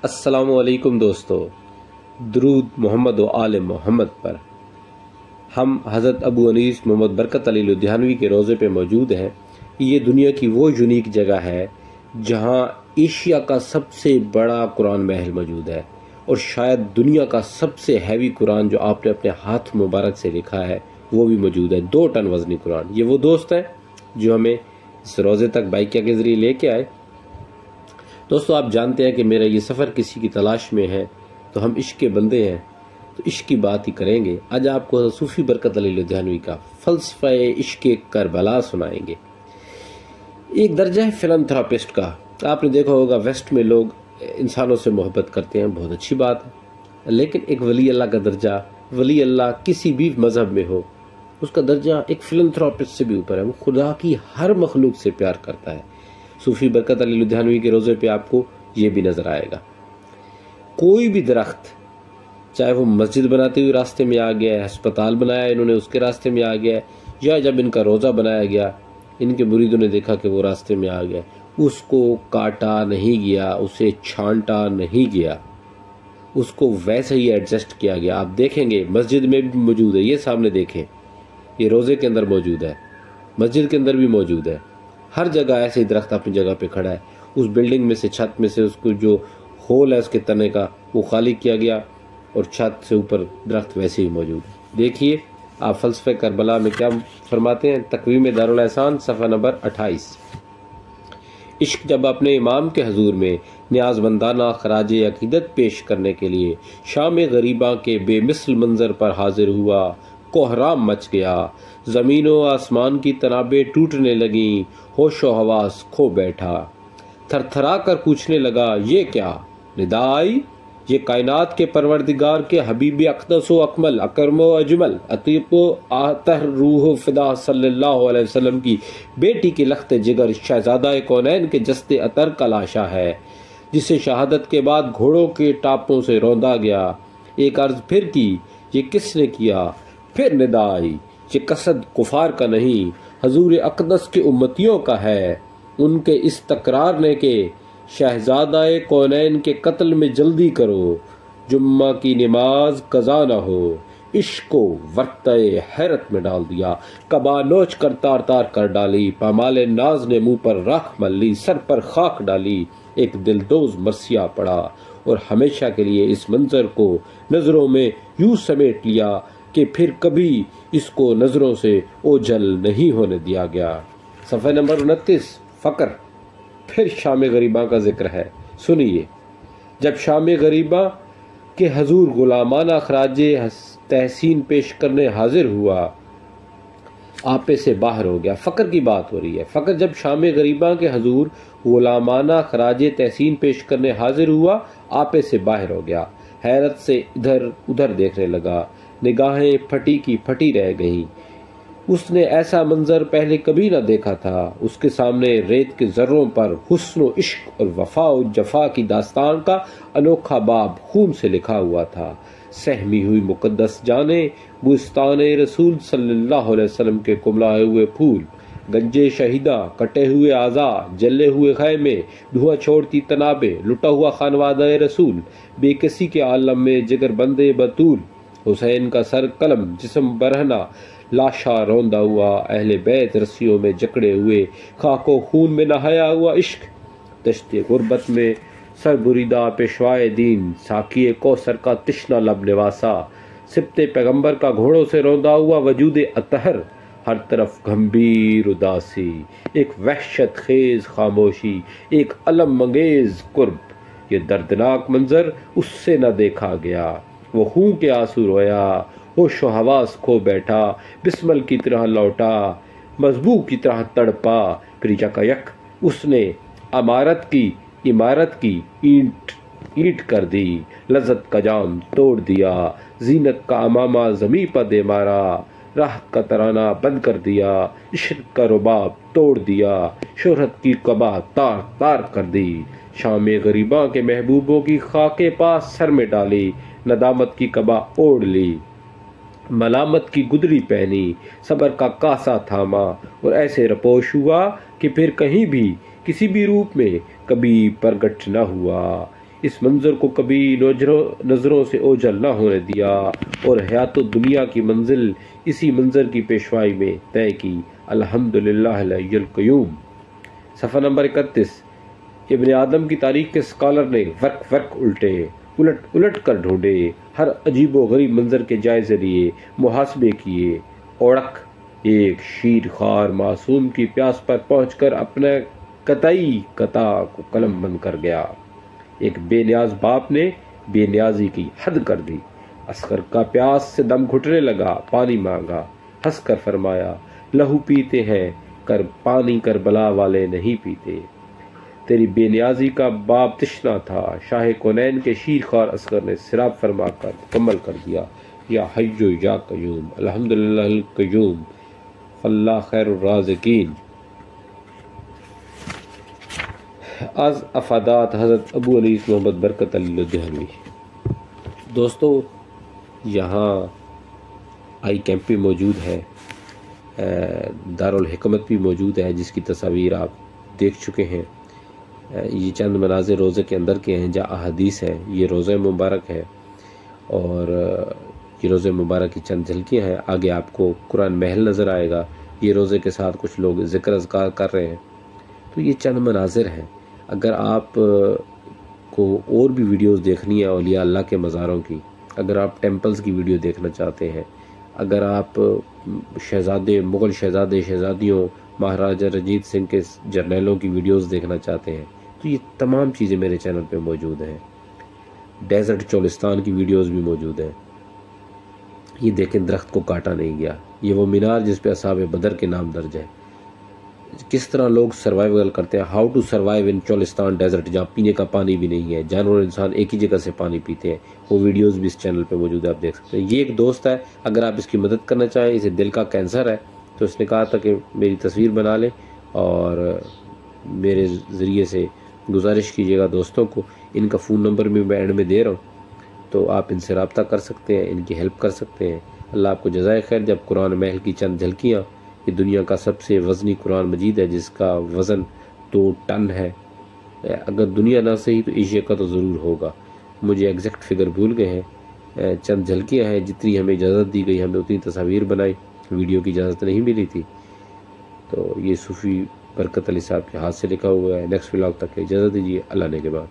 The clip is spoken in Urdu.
السلام علیکم دوستو، درود محمد و آل محمد پر۔ ہم حضرت ابو انیس محمد برکت علی لدھیانوی کے روضے پہ موجود ہیں۔ یہ دنیا کی وہ یونیک جگہ ہے جہاں ایشیا کا سب سے بڑا قرآن محل موجود ہے، اور شاید دنیا کا سب سے ہیوی قرآن جو آپ نے اپنے ہاتھ مبارک سے لکھا ہے وہ بھی موجود ہے، 2 ٹن وزنی قرآن۔ یہ وہ دوست ہیں جو ہمیں اس روضے تک بائکیا کے ذریعے لے کے آئے۔ دوستو، آپ جانتے ہیں کہ میرا یہ سفر کسی کی تلاش میں ہے، تو ہم عشق کے بندے ہیں تو عشق کی بات ہی کریں گے۔ آج آپ کو صوفی برکت علی لدھیانوی کا فلسفہ عشق کربلا سنائیں گے۔ ایک درجہ ہے فلانتھراپسٹ کا۔ آپ نے دیکھا ہوگا ویسٹ میں لوگ انسانوں سے محبت کرتے ہیں، بہت اچھی بات ہے، لیکن ایک ولی اللہ کا درجہ، ولی اللہ کسی بھی مذہب میں ہو، اس کا درجہ ایک فلانتھراپسٹ سے بھی اوپر ہے۔ وہ خدا کی ہر مخلوق سے پیار کرتا ہے۔ صوفی برکت علی لدھیانوی کے روضے پہ آپ کو یہ بھی نظر آئے گا۔ کوئی بھی درخت، چاہے وہ مسجد بناتے ہوئے راستے میں آ گیا ہے، ہسپتال بنایا انہوں نے اس کے راستے میں آ گیا ہے، یا جب ان کا روضہ بنایا گیا ان کے مریدوں نے دیکھا کہ وہ راستے میں آ گیا، اس کو کاٹا نہیں گیا، اسے چھانٹا نہیں گیا، اس کو ویسے ہی ایڈجسٹ کیا گیا۔ آپ دیکھیں گے مسجد میں بھی موجود ہے، یہ سامنے دیکھیں، یہ روضے کے اندر موجود ہے، مسجد کے اندر بھی موجود ہے، ہر جگہ ایسے ہی درخت اپنی جگہ پہ کھڑا ہے۔ اس بلڈنگ میں سے، چھت میں سے، اس کو جو ہول ہے اس کے تنے کا وہ خالی کیا گیا، اور چھت سے اوپر درخت ویسے ہی موجود ہے۔ دیکھیے آپ فلسفہ کربلا میں کیا فرماتے ہیں۔ تقویم دارالاحسان صفحہ نمبر 28۔ عشق جب اپنے امام کے حضور میں نیاز مندانہ خراج عقیدت پیش کرنے کے لیے شام غریباں کے بے مثل منظر پر حاضر ہوا، کوہرام مچ گیا، زمین و آسمان کی تنابیں ٹوٹنے لگیں، ہوش و حواس کھو بیٹھا، تھر تھرا کر پوچھنے لگا یہ کیا؟ ندا آئی، یہ کائنات کے پروردگار کے حبیب اقدس و اکمل، اکرم و اجمل، عتیق و آتر روح فدا صلی اللہ علیہ وسلم کی بیٹی کے لخت جگر شہزادہ کونین کے جسد عطر کا لاشا ہے، جسے شہادت کے بعد گھوڑوں کے ٹاپوں سے روندا گیا۔ ایک عرض پھر کی، یہ کس نے کیا؟ پھر ندا آئی، یہ قصد کفار کا نہیں، حضور اقدس کے امتیوں کا ہے۔ ان کے اس تکرار نے کہ شہزادہ کونین کے قتل میں جلدی کرو، جمعہ کی نماز قضا نہ ہو، عشق کو ورطہ حیرت میں ڈال دیا، قبا نوچ کر تار تار کر ڈالی، پامال ناز نے منہ پر راکھ مل لی، سر پر خاک ڈالی، ایک دلدوز مرثیہ پڑا، اور ہمیشہ کے لیے اس منظر کو نظروں میں یوں سمیٹ لیا کہ پھر کبھی اس کو نظروں سے اوجھل نہیں ہونے دیا گیا۔ صفحہ نمبر 29۔ فقر۔ پھر شام غریباں کا ذکر ہے، سنیے۔ جب شام غریباں کے حضور غلامانہ خراج تحسین پیش کرنے حاضر ہوا، آپے سے باہر ہو گیا۔ فقر کی بات ہو رہی ہے۔ فقر جب شام غریباں کے حضور غلامانہ خراج تحسین پیش کرنے حاضر ہوا، آپے سے باہر ہو گیا، حیرت سے ادھر ادھر دیکھنے لگا، نگاہیں پھٹی کی پھٹی رہ گئیں۔ اس نے ایسا منظر پہلے کبھی نہ دیکھا تھا۔ اس کے سامنے ریت کے ذروں پر حسن و عشق اور وفا و جفا کی داستان کا انوکھا باب خون سے لکھا ہوا تھا۔ سہمی ہوئی مقدس جانیں بوستان رسول صلی اللہ علیہ وسلم کے کملائے ہوئے پھول، گنجے شہیدہ، کٹے ہوئے اعضاء، جلے ہوئے خیمے، دھواں چھوڑتی تنابیں، لٹا ہوا خانوادہ رسول، بے کسی کے عالم میں جگر بندے بطول، حسین کا سر قلم، جسم برہنہ، لاشا روندا ہوا، اہل بیت رسیوں میں جکڑے ہوئے، خاک و خون میں نہایا ہوا عشق، دشت غربت میں سر بریدہ پیشوائے دین، ساقی کوثر کا تشنہ لب نواسا، سبت پیغمبر کا گھوڑوں سے روندا ہوا وجود اطہر، ہر طرف گھمبیر اداسی، ایک وحشت خیز خاموشی، ایک علم انگیز قرب۔ یہ دردناک منظر اس سے نہ دیکھا گیا۔ وہ خون کے آنسو رویا، ہوش و حواس کھو بیٹھا، بسمل کی طرح لوٹا، مذبوح کی طرح تڑپا، پھر یکایک اس نے عمارت کی اینٹ کر دی، لذت کا جام توڑ دیا، زینت کا امامہ زمیں پر دے مارا، راحت کا ترانہ بند کر دیا، عشق کا رباب توڑ دیا، شہرت کی قبا تار تار کر دی، شام غریباں کے محبوبوں کی خاک پاس سر میں ڈالی، ندامت کی قبا اوڑھ لی، ملامت کی گدڑی پہنی، صبر کا کاسا تھاما، اور ایسے رپوش ہوا کہ پھر کہیں بھی کسی بھی روپ میں کبھی پرگٹ نہ ہوا۔ اس منظر کو کبھی نظروں سے اوجھل نہ ہونے دیا اور حیات و دنیا کی منزل اسی منظر کی پیشوائی میں طے کی۔ الحمدللہ الحی القیوم۔ صفحہ نمبر 31۔ ابن آدم کی تاریخ کے اسکالر نے ورق الٹ کر ڈھونڈے، ہر عجیب و غریب منظر کے جائزے لیے، محاسبے کیے۔ اوڑک ایک شیر خوار معصوم کی پیاس پر پہنچ کر اپنے قطعی قطع کو قلم بند کر گیا۔ ایک بے نیاز باپ نے بے نیازی کی حد کر دی۔ اصغر کا پیاس سے دم گھٹنے لگا، پانی مانگا، ہنس کر فرمایا، لہو پیتے ہیں پانی کربلا والے نہیں پیتے۔ تیری بے نیازی کا باب تشنا تھا، شاہ کونین کے شیر خوار اصغر نے سراب فرما کر مکمل کر دیا۔ یا حی یا قیوم، الحمدللہ القیوم، فاللہ خیر الرازقین۔ از افادات حضرت ابو انیس محمد برکت علی لدھیانوی۔ دوستو، یہاں آئی کیمپ بھی موجود ہے، دارالحکمت بھی موجود ہے جس کی تصاویر آپ دیکھ چکے ہیں۔ یہ چند مناظر روزے کے اندر کے ہیں جہاں احادیث ہیں۔ یہ روزہ مبارک ہے اور یہ روزہ مبارک کی چند جھلکیاں ہیں۔ آگے آپ کو قرآن محل نظر آئے گا، یہ روزے کے ساتھ کچھ لوگ ذکر اذکار کر رہے ہیں۔ تو یہ چند مناظر ہیں۔ اگر آپ کو اور بھی ویڈیوز دیکھنی ہے اولیاء اللہ کے مزاروں کی، اگر آپ ٹیمپلز کی ویڈیو دیکھنا چاہتے ہیں، اگر آپ مغل شہزادیوں، مہاراجہ رنجیت سنگھ کے جرنیلوں کی ویڈیوز دیکھنا چاہتے ہیں، تو یہ تمام چیزیں میرے چینل پہ موجود ہیں۔ ڈیزرٹ چولستان کی ویڈیوز بھی موجود ہیں۔ یہ دیکھیں، درخت کو کاٹا نہیں گیا۔ یہ وہ مینار جس پہ اصحاب بدر کے نام درج ہے۔ کس طرح لوگ سروائیول کرتے ہیں، how to survive in Cholistan desert, جہاں پینے کا پانی بھی نہیں ہے، جانور اور انسان ایک ہی جگہ سے پانی پیتے ہیں۔ وہ ویڈیوز بھی اس چینل پہ موجود ہے، آپ دیکھ سکتے ہیں۔ یہ ایک دوست ہے، اگر آپ اس کی مدد کرنا چاہیں، اسے دل کا کینسر ہے، تو اس نے کہا تھا کہ میری تصویر بنا لیں اور میرے ذریعے سے گزارش کیجیے گا دوستوں کو۔ ان کا فون نمبر بھی میں اینڈ میں دے رہا ہوں، تو آپ ان سے رابطہ کر سکتے ہیں، ان کی ہیلپ کر سکتے ہیں۔ اللہ آپ کو جزائے خیر۔ جب قرآن محل کی چند جھلکیاں، یہ دنیا کا سب سے وزنی قرآن مجید ہے جس کا وزن 2 ٹن ہے۔ اگر دنیا نہ صحیح تو ایشیا کا تو ضرور ہوگا، مجھے ایگزیکٹ فگر بھول گئے ہیں۔ چند جھلکیاں ہیں، جتنی ہمیں اجازت دی گئی ہم نے اتنی تصاویر بنائی، ویڈیو کی اجازت نہیں ملی تھی۔ تو یہ صوفی برکت علی صاحب کے ہاتھ سے لکھا ہوا ہے۔ نیکسٹ ولاگ تک اجازت دیجیے، اللہ نے کے بعد۔